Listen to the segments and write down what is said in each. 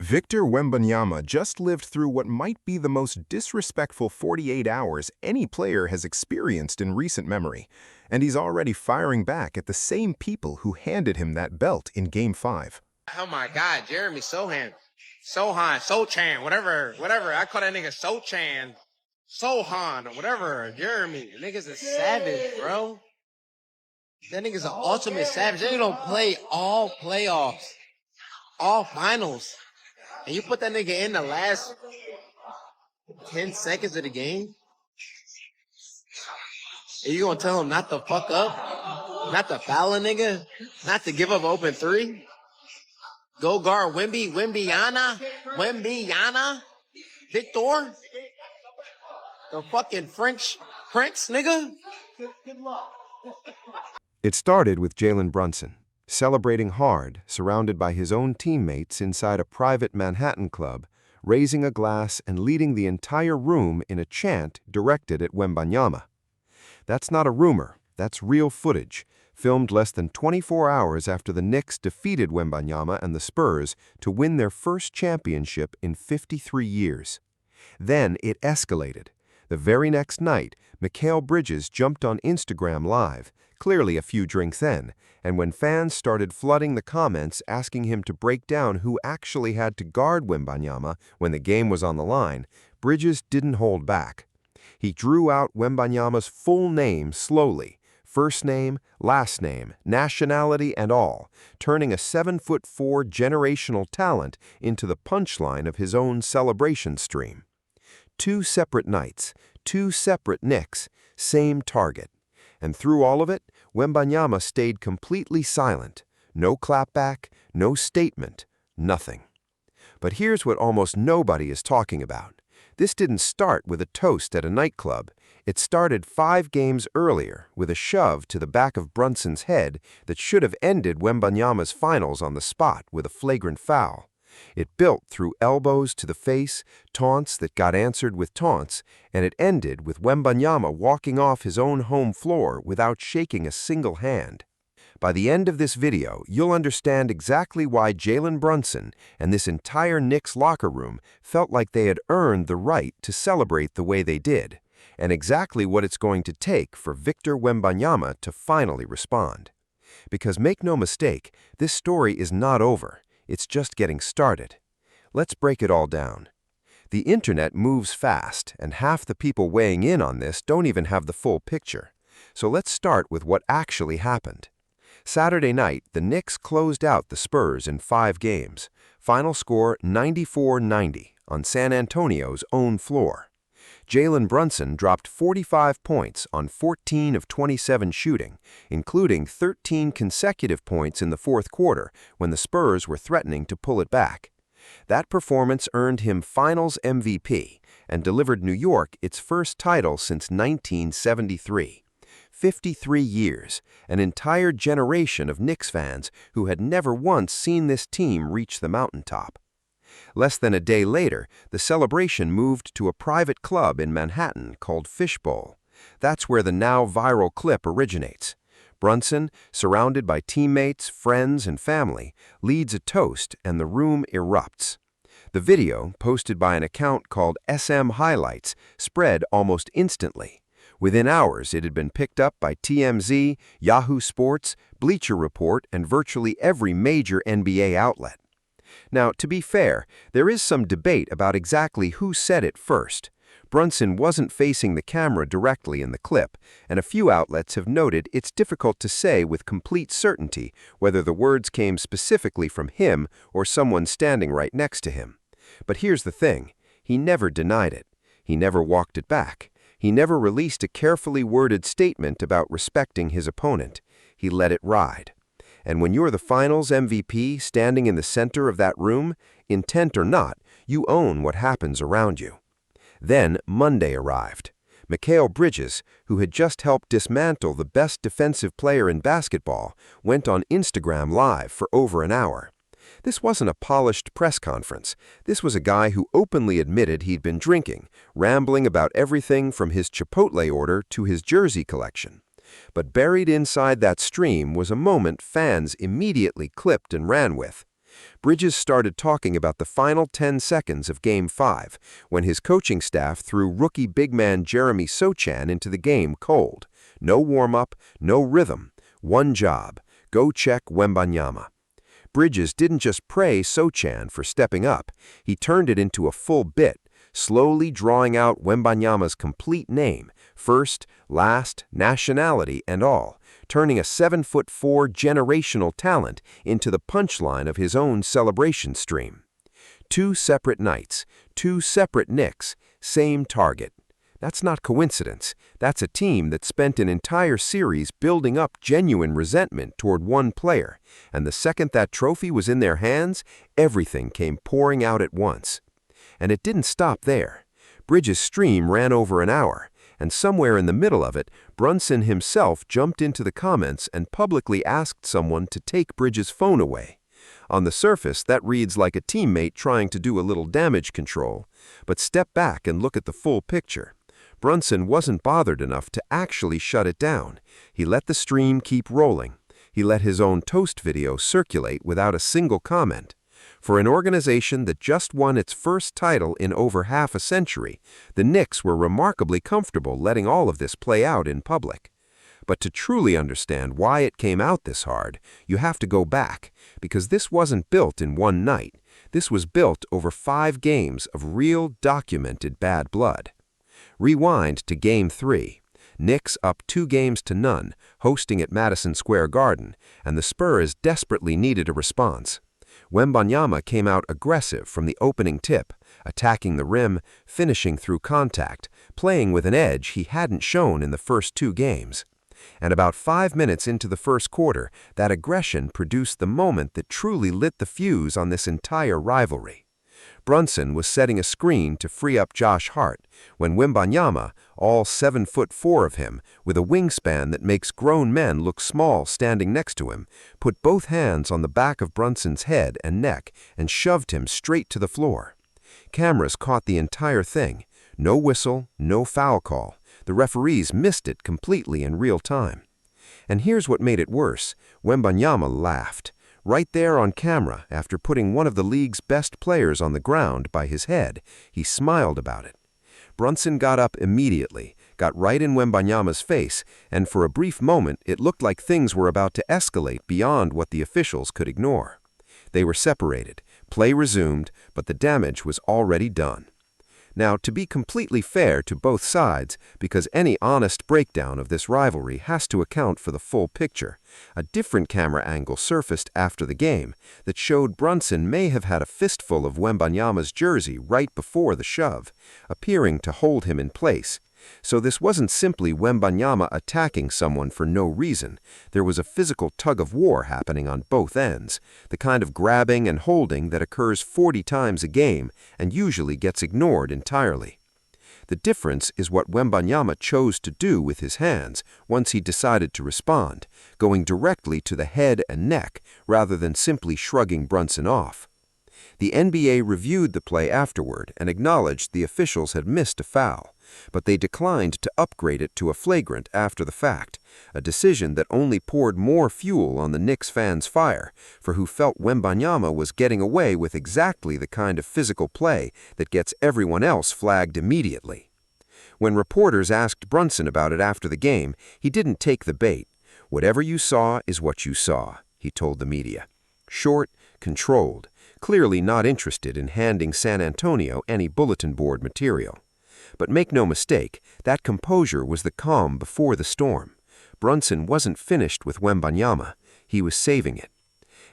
Victor Wembanyama just lived through what might be the most disrespectful 48 hours any player has experienced in recent memory, and he's already firing back at the same people who handed him that belt in Game 5. Oh my God, Jeremy Sohan, Sochan, whatever. I call that nigga Sochan, Sohan, or whatever. Jeremy, the nigga's a savage, bro. That nigga's an ultimate savage. They don't play all playoffs, all finals. And you put that nigga in the last 10 seconds of the game? And you gonna tell him not to fuck up? Not to foul a nigga? Not to give up open three? Go guard Wembanyama? Victor? The fucking French prince, nigga? It started with Jalen Brunson, celebrating hard, surrounded by his own teammates inside a private Manhattan club, raising a glass and leading the entire room in a chant directed at Wembanyama. That's not a rumor, that's real footage, filmed less than 24 hours after the Knicks defeated Wembanyama and the Spurs to win their first championship in 53 years. Then it escalated. The very next night, Mikal Bridges jumped on Instagram Live, clearly a few drinks in, and when fans started flooding the comments asking him to break down who actually had to guard Wembanyama when the game was on the line, Bridges didn't hold back. He drew out Wembanyama's full name slowly, first name, last name, nationality, and all, turning a 7'4" generational talent into the punchline of his own celebration stream. 2 separate nights, 2 separate Knicks, same target. And through all of it, Wembanyama stayed completely silent. No clapback, no statement, nothing. But here's what almost nobody is talking about. This didn't start with a toast at a nightclub. It started 5 games earlier with a shove to the back of Brunson's head that should have ended Wembanyama's finals on the spot with a flagrant foul. It built through elbows to the face, taunts that got answered with taunts, and it ended with Wembanyama walking off his own home floor without shaking a single hand. By the end of this video, you'll understand exactly why Jalen Brunson and this entire Knicks locker room felt like they had earned the right to celebrate the way they did, and exactly what it's going to take for Victor Wembanyama to finally respond. Because make no mistake, this story is not over. It's just getting started. Let's break it all down. The internet moves fast, and half the people weighing in on this don't even have the full picture. So let's start with what actually happened. Saturday night, the Knicks closed out the Spurs in 5 games. Final score 94-90 on San Antonio's own floor. Jalen Brunson dropped 45 points on 14 of 27 shooting, including 13 consecutive points in the fourth quarter when the Spurs were threatening to pull it back. That performance earned him Finals MVP and delivered New York its first title since 1973. 53 years, an entire generation of Knicks fans who had never once seen this team reach the mountaintop. Less than a day later, the celebration moved to a private club in Manhattan called Fishbowl. That's where the now viral clip originates. Brunson, surrounded by teammates, friends, and family, leads a toast and the room erupts. The video, posted by an account called SM Highlights, spread almost instantly. Within hours, it had been picked up by TMZ, Yahoo Sports, Bleacher Report, and virtually every major NBA outlet. Now, to be fair, there is some debate about exactly who said it first. Brunson wasn't facing the camera directly in the clip, and a few outlets have noted it's difficult to say with complete certainty whether the words came specifically from him or someone standing right next to him. But here's the thing, he never denied it. He never walked it back. He never released a carefully worded statement about respecting his opponent. He let it ride. And when you're the Finals MVP standing in the center of that room, intent or not, you own what happens around you. Then Monday arrived. Mikal Bridges, who had just helped dismantle the best defensive player in basketball, went on Instagram Live for over an hour. This wasn't a polished press conference. This was a guy who openly admitted he'd been drinking, rambling about everything from his Chipotle order to his jersey collection. But buried inside that stream was a moment fans immediately clipped and ran with. Bridges started talking about the final 10 seconds of Game 5, when his coaching staff threw rookie big man Jeremy Sochan into the game cold. No warm-up, no rhythm. One job: go check Wembanyama. Bridges didn't just praise Sochan for stepping up, he turned it into a full bit, slowly drawing out Wembanyama's complete name, first, last, nationality, and all, turning a 7'4" generational talent into the punchline of his own celebration stream. 2 separate nights, 2 separate Knicks, same target. That's not coincidence. That's a team that spent an entire series building up genuine resentment toward one player, and the second that trophy was in their hands, everything came pouring out at once. And it didn't stop there. Bridges' stream ran over an hour, and somewhere in the middle of it, Brunson himself jumped into the comments and publicly asked someone to take Bridges' phone away. On the surface, that reads like a teammate trying to do a little damage control, but step back and look at the full picture. Brunson wasn't bothered enough to actually shut it down. He let the stream keep rolling. He let his own toast video circulate without a single comment. For an organization that just won its first title in over half a century, the Knicks were remarkably comfortable letting all of this play out in public. But to truly understand why it came out this hard, you have to go back, because this wasn't built in one night. This was built over 5 games of real, documented bad blood. Rewind to Game 3. Knicks up 2-0, hosting at Madison Square Garden, and the Spurs desperately needed a response. Wembanyama came out aggressive from the opening tip, attacking the rim, finishing through contact, playing with an edge he hadn't shown in the first 2 games. And about 5 minutes into the first quarter, that aggression produced the moment that truly lit the fuse on this entire rivalry. Brunson was setting a screen to free up Josh Hart, when Wembanyama, all 7'4" of him, with a wingspan that makes grown men look small standing next to him, put both hands on the back of Brunson's head and neck and shoved him straight to the floor. Cameras caught the entire thing. No whistle, no foul call. The referees missed it completely in real time. And here's what made it worse. Wembanyama laughed. Right there on camera, after putting one of the league's best players on the ground by his head, he smiled about it. Brunson got up immediately, got right in Wembanyama's face, and for a brief moment it looked like things were about to escalate beyond what the officials could ignore. They were separated, play resumed, but the damage was already done. Now, to be completely fair to both sides, because any honest breakdown of this rivalry has to account for the full picture, a different camera angle surfaced after the game that showed Brunson may have had a fistful of Wembanyama's jersey right before the shove, appearing to hold him in place. So this wasn't simply Wembanyama attacking someone for no reason. There was a physical tug-of-war happening on both ends, the kind of grabbing and holding that occurs 40 times a game and usually gets ignored entirely. The difference is what Wembanyama chose to do with his hands once he decided to respond, going directly to the head and neck rather than simply shrugging Brunson off. The NBA reviewed the play afterward and acknowledged the officials had missed a foul, but they declined to upgrade it to a flagrant after the fact, a decision that only poured more fuel on the Knicks fans' fire, for who felt Wembanyama was getting away with exactly the kind of physical play that gets everyone else flagged immediately. When reporters asked Brunson about it after the game, he didn't take the bait. "Whatever you saw is what you saw," he told the media. Short, controlled, clearly not interested in handing San Antonio any bulletin board material. But make no mistake, that composure was the calm before the storm. Brunson wasn't finished with Wembanyama. He was saving it.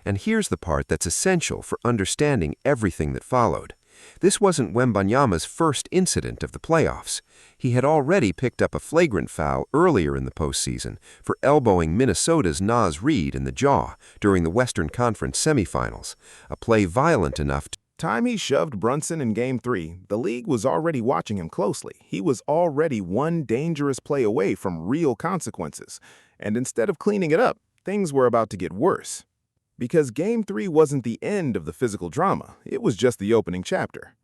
And here's the part that's essential for understanding everything that followed. This wasn't Wembanyama's first incident of the playoffs. He had already picked up a flagrant foul earlier in the postseason for elbowing Minnesota's Naz Reid in the jaw during the Western Conference semifinals, a play violent enough to Time he shoved Brunson in Game 3, the league was already watching him closely. He was already one dangerous play away from real consequences. And instead of cleaning it up, things were about to get worse. Because Game 3 wasn't the end of the physical drama, it was just the opening chapter.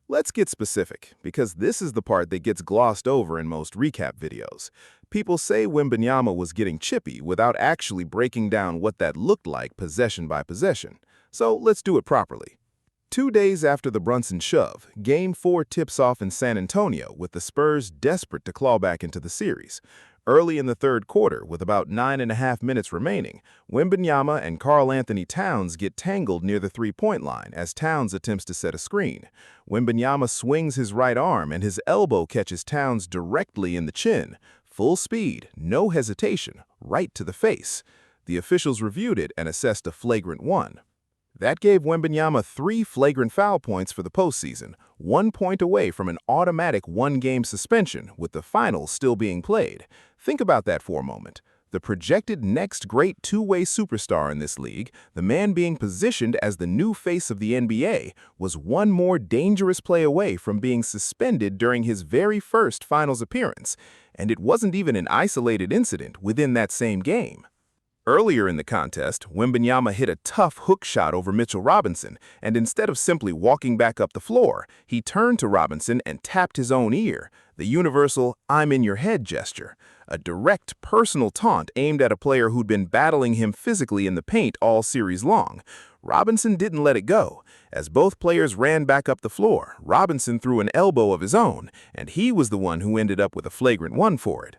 Let's get specific, because this is the part that gets glossed over in most recap videos. People say Wembanyama was getting chippy without actually breaking down what that looked like possession by possession. So let's do it properly. 2 days after the Brunson shove, Game 4 tips off in San Antonio with the Spurs desperate to claw back into the series. Early in the third quarter, with about 9.5 minutes remaining, Wembanyama and Karl-Anthony Towns get tangled near the three-point line as Towns attempts to set a screen. Wembanyama swings his right arm and his elbow catches Towns directly in the chin. Full speed, no hesitation, right to the face. The officials reviewed it and assessed a flagrant 1. That gave Wembanyama 3 flagrant foul points for the postseason, 1 point away from an automatic 1-game suspension, with the finals still being played. Think about that for a moment. The projected next great two-way superstar in this league, the man being positioned as the new face of the NBA, was 1 more dangerous play away from being suspended during his very first finals appearance. And it wasn't even an isolated incident within that same game. Earlier in the contest, Wembanyama hit a tough hook shot over Mitchell Robinson, and instead of simply walking back up the floor, he turned to Robinson and tapped his own ear, the universal "I'm in your head" gesture, a direct personal taunt aimed at a player who'd been battling him physically in the paint all series long. Robinson didn't let it go. As both players ran back up the floor, Robinson threw an elbow of his own, and he was the one who ended up with a flagrant 1 for it.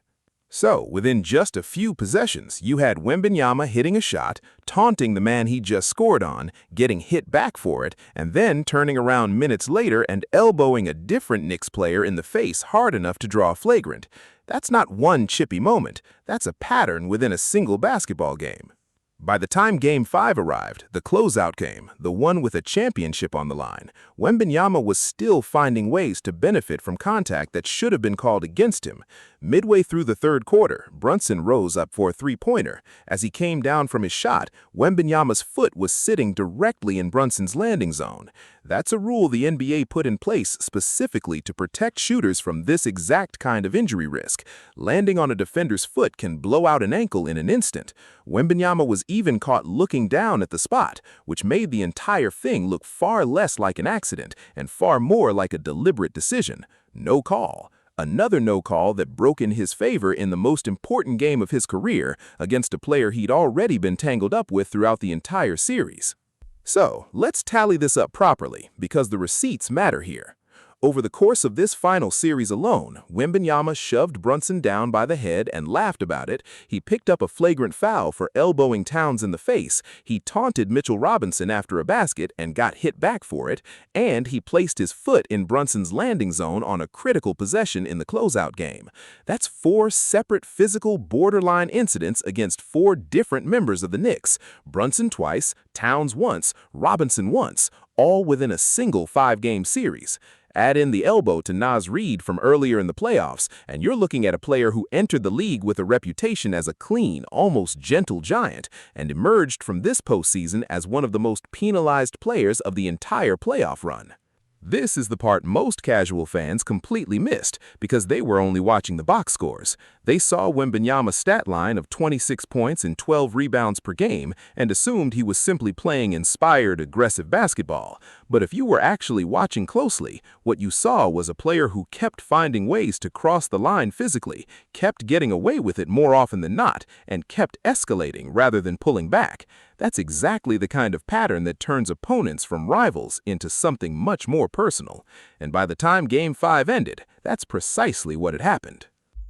So, within just a few possessions, you had Wembanyama hitting a shot, taunting the man he just scored on, getting hit back for it, and then turning around minutes later and elbowing a different Knicks player in the face hard enough to draw a flagrant. That's not one chippy moment. That's a pattern within a single basketball game. By the time Game 5 arrived, the closeout game, the one with a championship on the line, Wembanyama was still finding ways to benefit from contact that should have been called against him. Midway through the third quarter, Brunson rose up for a three-pointer. As he came down from his shot, Wembanyama's foot was sitting directly in Brunson's landing zone. That's a rule the NBA put in place specifically to protect shooters from this exact kind of injury risk. Landing on a defender's foot can blow out an ankle in an instant. Wembanyama was even caught looking down at the spot, which made the entire thing look far less like an accident and far more like a deliberate decision. No call. Another no call that broke in his favor in the most important game of his career against a player he'd already been tangled up with throughout the entire series. So, let's tally this up properly, because the receipts matter here. Over the course of this final series alone, Wembanyama shoved Brunson down by the head and laughed about it. He picked up a flagrant foul for elbowing Towns in the face. He taunted Mitchell Robinson after a basket and got hit back for it. And he placed his foot in Brunson's landing zone on a critical possession in the closeout game. That's 4 separate physical borderline incidents against 4 different members of the Knicks. Brunson twice, Towns once, Robinson once, all within a single 5-game series. Add in the elbow to Naz Reid from earlier in the playoffs, and you're looking at a player who entered the league with a reputation as a clean, almost gentle giant, and emerged from this postseason as one of the most penalized players of the entire playoff run. This is the part most casual fans completely missed because they were only watching the box scores. They saw Wembanyama's stat line of 26 points and 12 rebounds per game and assumed he was simply playing inspired, aggressive basketball. But if you were actually watching closely, what you saw was a player who kept finding ways to cross the line physically, kept getting away with it more often than not, and kept escalating rather than pulling back. That's exactly the kind of pattern that turns opponents from rivals into something much more personal. And by the time Game 5 ended, that's precisely what had happened.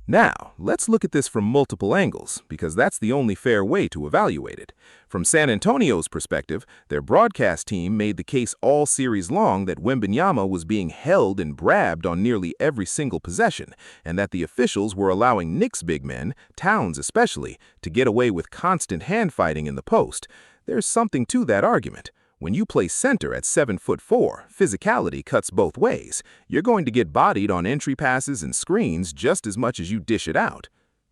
Now, let's look at this from multiple angles, because that's the only fair way to evaluate it. From San Antonio's perspective, their broadcast team made the case all series long that Wembanyama was being held and brabbed on nearly every single possession, and that the officials were allowing Knicks big men, Towns especially, to get away with constant hand-fighting in the post. There's something to that argument. When you play center at 7'4", physicality cuts both ways. You're going to get bodied on entry passes and screens just as much as you dish it out.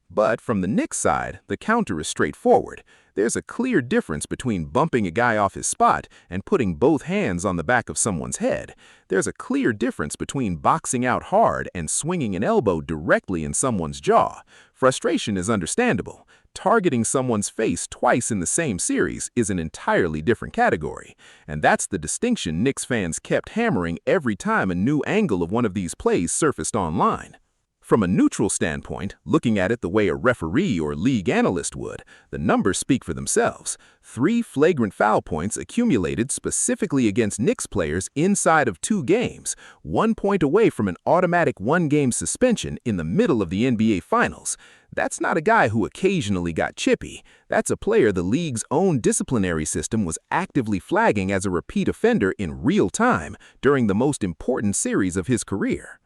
But from the Knicks side, the counter is straightforward. There's a clear difference between bumping a guy off his spot and putting both hands on the back of someone's head. There's a clear difference between boxing out hard and swinging an elbow directly in someone's jaw. Frustration is understandable. Targeting someone's face twice in the same series is an entirely different category. And that's the distinction Knicks fans kept hammering every time a new angle of one of these plays surfaced online. From a neutral standpoint, looking at it the way a referee or league analyst would, the numbers speak for themselves. 3 flagrant foul points accumulated specifically against Knicks players inside of 2 games, 1 point away from an automatic 1-game suspension in the middle of the NBA Finals. That's not a guy who occasionally got chippy. That's a player the league's own disciplinary system was actively flagging as a repeat offender in real time during the most important series of his career.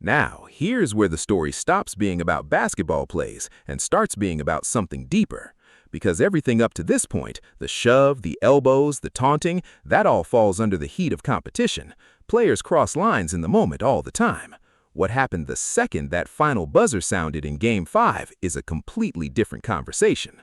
Now, here's where the story stops being about basketball plays and starts being about something deeper. Because everything up to this point, the shove, the elbows, the taunting, that all falls under the heat of competition. Players cross lines in the moment all the time. What happened the second that final buzzer sounded in Game 5 is a completely different conversation.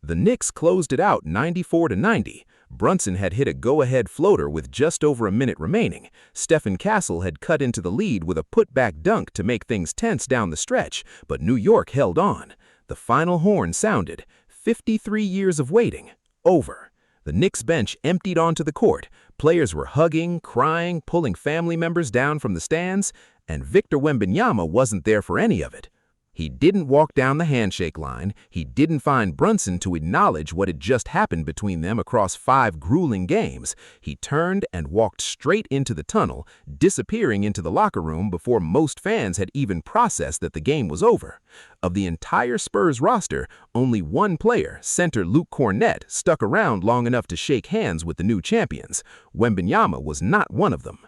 The Knicks closed it out 94-90. Brunson had hit a go-ahead floater with just over a minute remaining. Stephen Castle had cut into the lead with a put-back dunk to make things tense down the stretch, but New York held on. The final horn sounded. 53 years of waiting. Over. The Knicks bench emptied onto the court. Players were hugging, crying, pulling family members down from the stands, and Victor Wembanyama wasn't there for any of it. He didn't walk down the handshake line. He didn't find Brunson to acknowledge what had just happened between them across 5 grueling games. He turned and walked straight into the tunnel, disappearing into the locker room before most fans had even processed that the game was over. Of the entire Spurs roster, only one player, center Luke Kornet, stuck around long enough to shake hands with the new champions. Wembanyama was not one of them.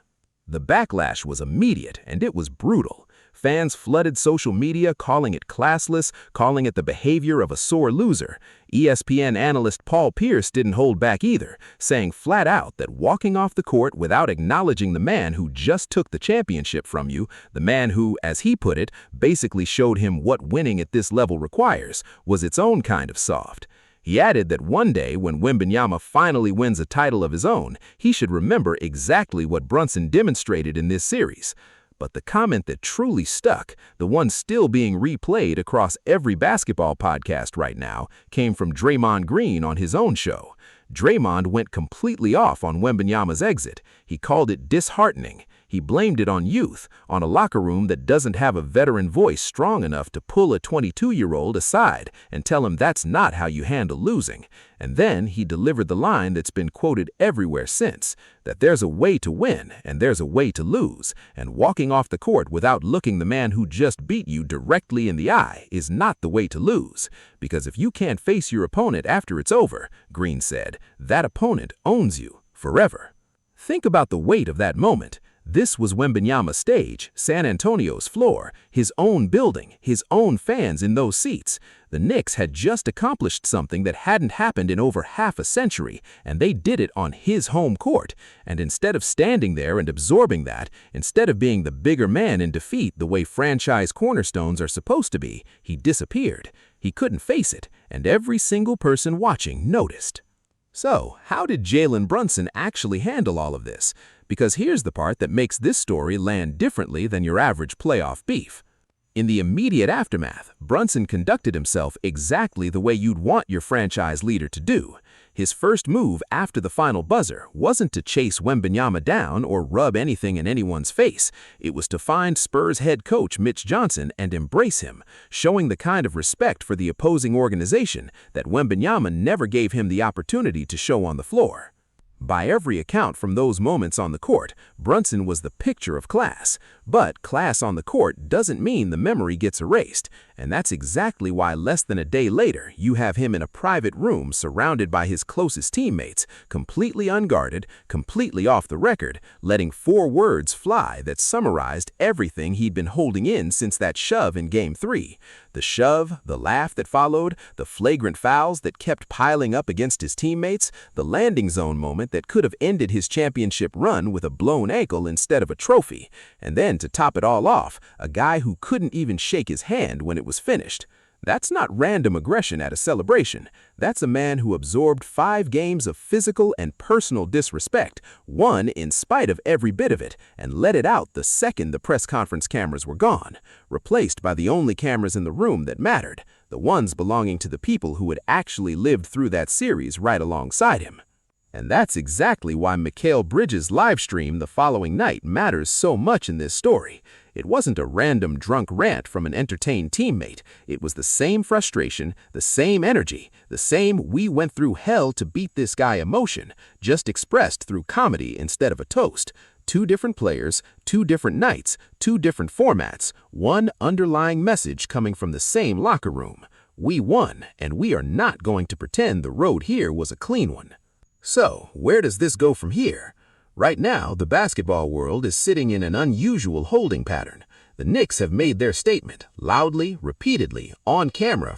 The backlash was immediate, and it was brutal. Fans flooded social media, calling it classless, calling it the behavior of a sore loser. ESPN analyst Paul Pierce didn't hold back either, saying flat out that walking off the court without acknowledging the man who just took the championship from you, the man who, as he put it, basically showed him what winning at this level requires, was its own kind of soft. He added that one day, when Wembanyama finally wins a title of his own, he should remember exactly what Brunson demonstrated in this series. But the comment that truly stuck, the one still being replayed across every basketball podcast right now, came from Draymond Green on his own show. Draymond went completely off on Wembanyama's exit. He called it disheartening. He blamed it on youth, on a locker room that doesn't have a veteran voice strong enough to pull a 22-year-old aside and tell him that's not how you handle losing. And then he delivered the line that's been quoted everywhere since, that there's a way to win and there's a way to lose, and walking off the court without looking the man who just beat you directly in the eye is not the way to lose. Because if you can't face your opponent after it's over, Green said, that opponent owns you forever. Think about the weight of that moment. This was Wembanyama's stage, San Antonio's floor, his own building, his own fans in those seats. The Knicks had just accomplished something that hadn't happened in over half a century, and they did it on his home court. And instead of standing there and absorbing that, instead of being the bigger man in defeat the way franchise cornerstones are supposed to be, he disappeared. He couldn't face it, and every single person watching noticed. So, how did Jalen Brunson actually handle all of this? Because here's the part that makes this story land differently than your average playoff beef. In the immediate aftermath, Brunson conducted himself exactly the way you'd want your franchise leader to do. His first move after the final buzzer wasn't to chase Wembanyama down or rub anything in anyone's face. It was to find Spurs head coach Mitch Johnson and embrace him, showing the kind of respect for the opposing organization that Wembanyama never gave him the opportunity to show on the floor. By every account from those moments on the court, Brunson was the picture of class. But class on the court doesn't mean the memory gets erased, and that's exactly why less than a day later you have him in a private room surrounded by his closest teammates, completely unguarded, completely off the record, letting 4 words fly that summarized everything he'd been holding in since that shove in Game 3. The shove, the laugh that followed, the flagrant fouls that kept piling up against his teammates, the landing zone moment that could have ended his championship run with a blown ankle instead of a trophy, and then to top it all off, a guy who couldn't even shake his hand when it was finished. That's not random aggression at a celebration. That's a man who absorbed 5 games of physical and personal disrespect, won in spite of every bit of it, and let it out the second the press conference cameras were gone, replaced by the only cameras in the room that mattered, the ones belonging to the people who had actually lived through that series right alongside him. And that's exactly why Mikal Bridges' live stream the following night matters so much in this story. It wasn't a random drunk rant from an entertained teammate. It was the same frustration, the same energy, the same "we went through hell to beat this guy" emotion, just expressed through comedy instead of a toast. 2 different players, 2 different nights, 2 different formats, one underlying message coming from the same locker room. We won, and we are not going to pretend the road here was a clean one. So, where does this go from here? Right now, the basketball world is sitting in an unusual holding pattern. The Knicks have made their statement, loudly, repeatedly, on camera,